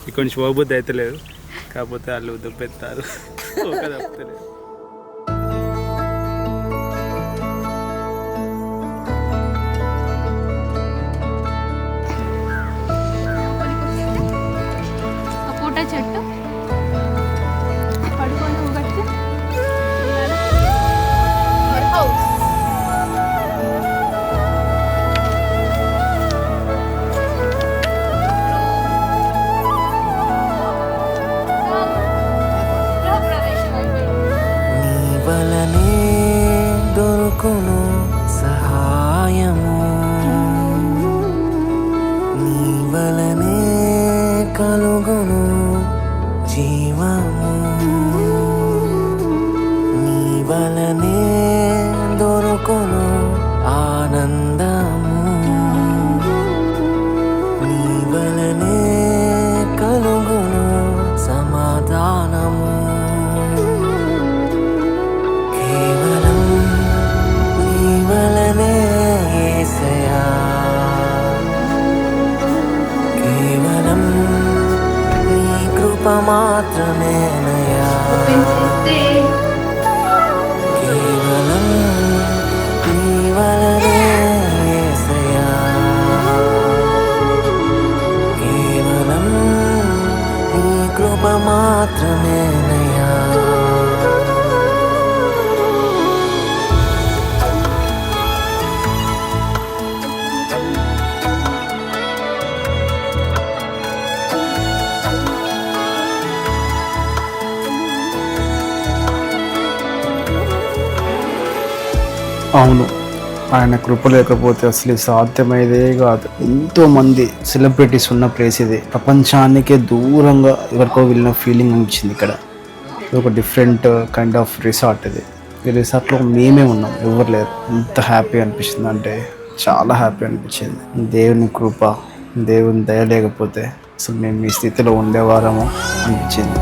ఇక్కడ నుంచి పోబుద్ది అయితే లేదు, కాకపోతే వాళ్ళు దుబ్బెత్తారు ఒక తప్పలేదు. చెట్టు పడుకొని ఊగట్టు నీ వలనే దొరుకును సహాయము, నీ వలనే కలుగును జీవము, నీ వలనే దొరుకును ఆనందము, నీ వలనే కలుగును సమాధానము. కేవలం నీ వలనే యేసయ్యా, కేవలం నీ కృప మాత్రమేనయ్యా, కేవలం నీ వలనే యేసయ్యా, కేవలం నీ కృప మాత్రమేనయ్యా. అవును, ఆయన కృప లేకపోతే అసలు సాధ్యమయ్యేదే కాదు. ఎంతో మంది సెలబ్రిటీస్ ఉన్న ప్లేస్ ఇది. ప్రపంచానికే దూరంగా ఎవరికో వెళ్ళిన ఫీలింగ్ అనిపించింది ఇక్కడ. ఇది ఒక డిఫరెంట్ కైండ్ ఆఫ్ రిసార్ట్ ఇది. ఈ రిసార్ట్లో మేమే ఉన్నాం, ఎవరు లేరు. ఎంత హ్యాపీ అనిపించింది అంటే చాలా హ్యాపీ అనిపించింది. దేవుని కృప, దేవుని దయ లేకపోతే అసలు మేము ఈ స్థితిలో ఉండేవారము అనిపించింది.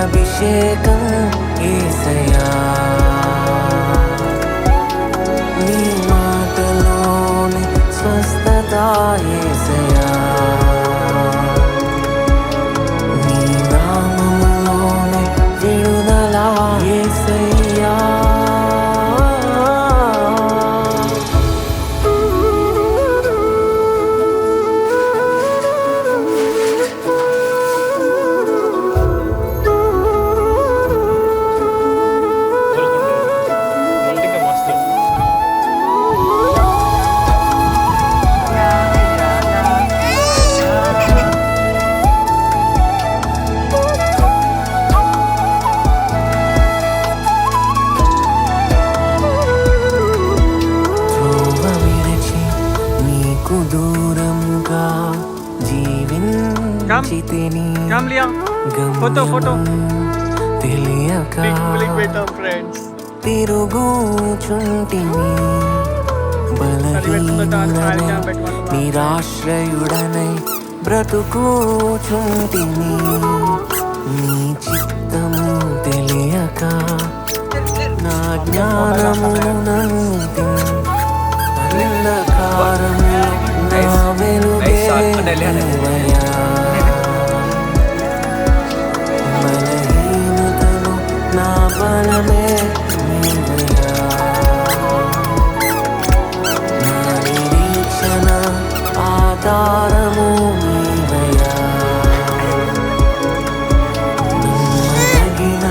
అభిషేకం యేసయ్యా, నీ మాటలోని స్వస్థత యేసయ్యా, నీ నామములోని విడుదల యేసయ్యా. దూరంగా జీవించితిని తెలియక తిరుగుచుంటిని, బలహీనుడనై నిరాశ్రయుడనై బ్రతుకుచుంటిని, నీ చిత్తము తెలియక నా జ్ఞానమును నమ్మితిని, అంధకారములో నా వెలుగే నీవయ్యా, బలహీనతలో నా బలమే నీవయ్యా, నా నిరీక్షణ ఆధారము నీవయ్యా, నమ్మదగిన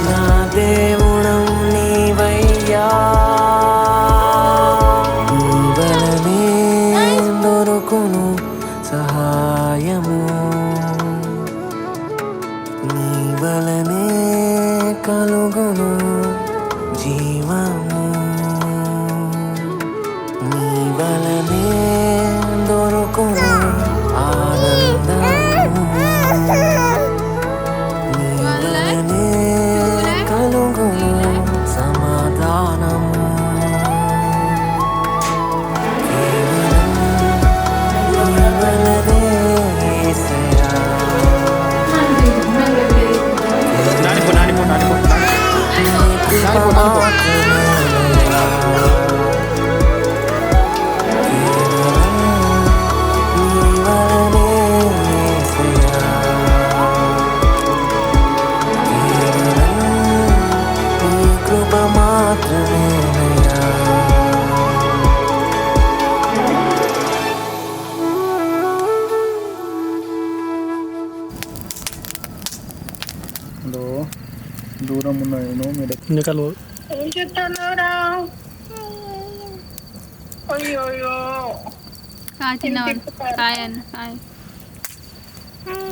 నా దేవుడవు నీవయ్యా. సహాయము, నీ వలనే కలుగును జీవము, నీ వలనే దొరుకును ఎన్నికలు ఏం చెప్తున్నారా? అయ్యోయ్యో చిన్నవాడు హాయ్ అన్న హాయ్.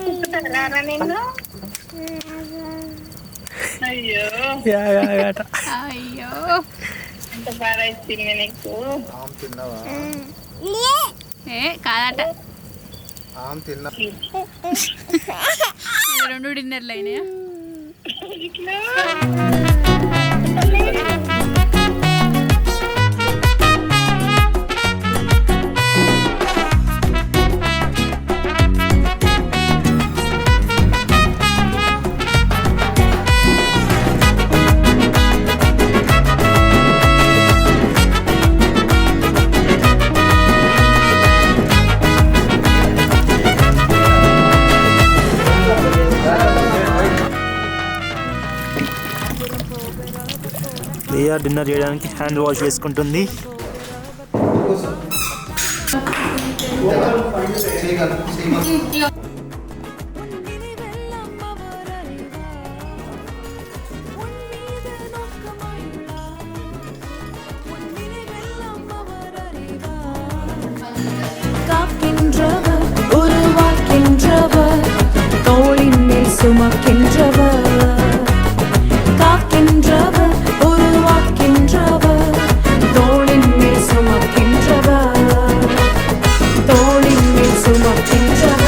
తిప్పుతారా నిన్ను? అయ్యో అయ్యో ఎంత బాగా ఇచ్చింది నీకు. ఏ కాదట ఇలా 2 డిన్నర్లు అయినాయా? ఇట్లా లియా డిన్నర్ చేయడానికి హ్యాండ్ వాష్ చేసుకుంటుంది. காக்கின்றவர் உருவாக்கின்றவர் தோளின் மேல் சுமக்கின்றவர் காக்கின்றவர் உருவாக்கின்றவர் தோளின் மேல் சுமக்கின்றவர் தோளின் மேல் சுமக்கின்றவர்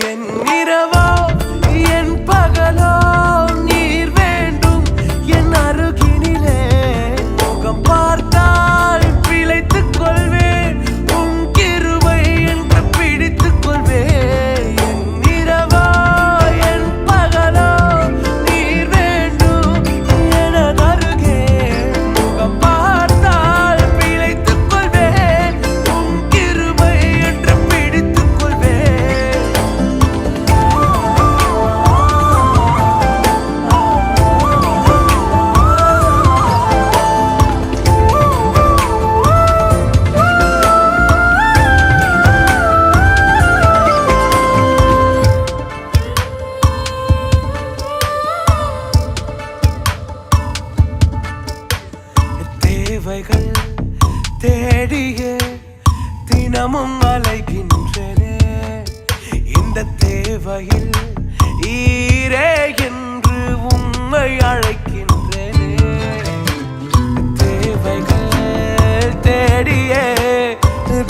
என் இரவோ என் பகலோ நீர் வேண்டும் என் அருகினிலே முகம் பார்த்தால் பிழைத்துக் கொள்வேன் உன் கிருபை என்று பிடித்துக் கொள்வேன் என் இரவோ என் பகலோ நீர் வேண்டும் என் அருகே முகம் பார்த்தால் பிழைத்துக் கொள்வேன் உன் கிருபை என்று பிடித்துக் கொள்வேன் தேவைகள் தேடியே தினமும் அலைகின்றனே இந்த தேவையில் ஈரே என்று உம்மை அழைக்கின்றனே தேவைகள் தேடியே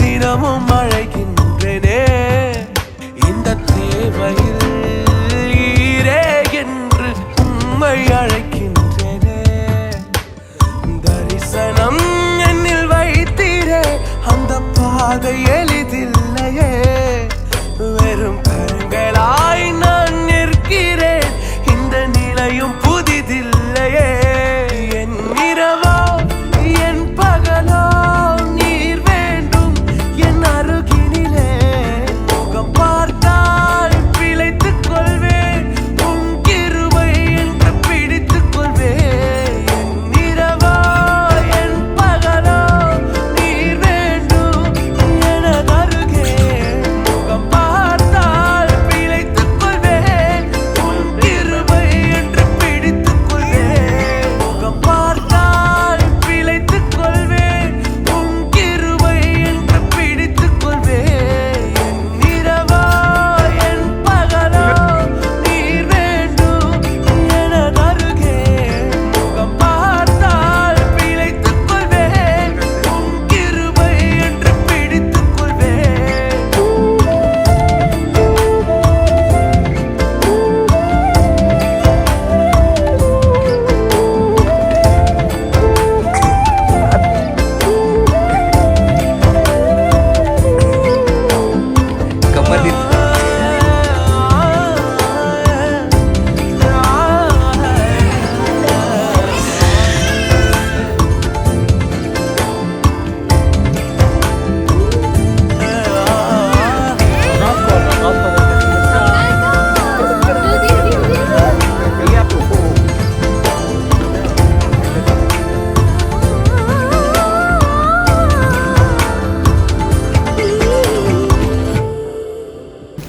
தினமும் அழைக்கின்றனே இந்த தேவையில் ஈரே என்று உம்மை அழைக்கின்றனே தரிசனம் என்னில் வைத்தீரே அந்த பாதை எளிதில்லையே வெறும் கரங்களாய் நான் நிற்கிறேன் இந்த நிலையும் புதிதில்லையே என் இரவோ என் பகலோ நீர் வேண்டும் என் அருகினிலே முகம் பார்த்தால் பிழைத்துக் கொள்வேன் உன் கிருபை என்று பிடித்துக் கொள்வேன் என் இரவோ என் பகலோ நீர் வேண்டும் என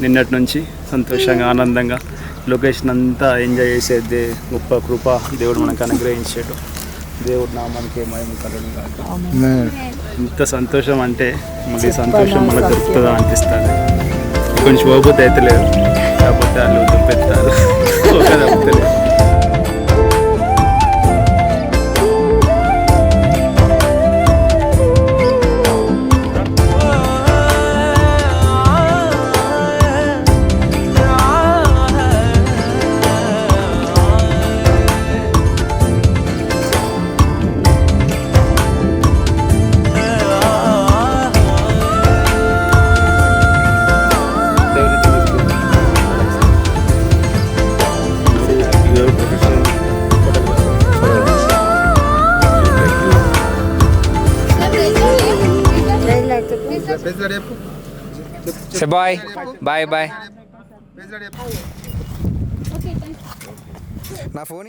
నిన్నటి నుంచి సంతోషంగా ఆనందంగా లొకేషన్ అంతా ఎంజాయ్ చేసేది గొప్ప కృప దేవుడు మనకు అనుగ్రహించాడు. దేవుడు నామానికి మహిమ కలుగును గాక. ఇంత సంతోషం అంటే మళ్ళీ సంతోషం మనకు దొరుకుతుందా అనిపిస్తుంది. కొంచెం ఓపిక అయితే లేదు, కాకపోతే వాళ్ళు దుప్పెత్తారు ఒక తప్పుతలేదు. Say bye. Bye bye. నా ఫోన్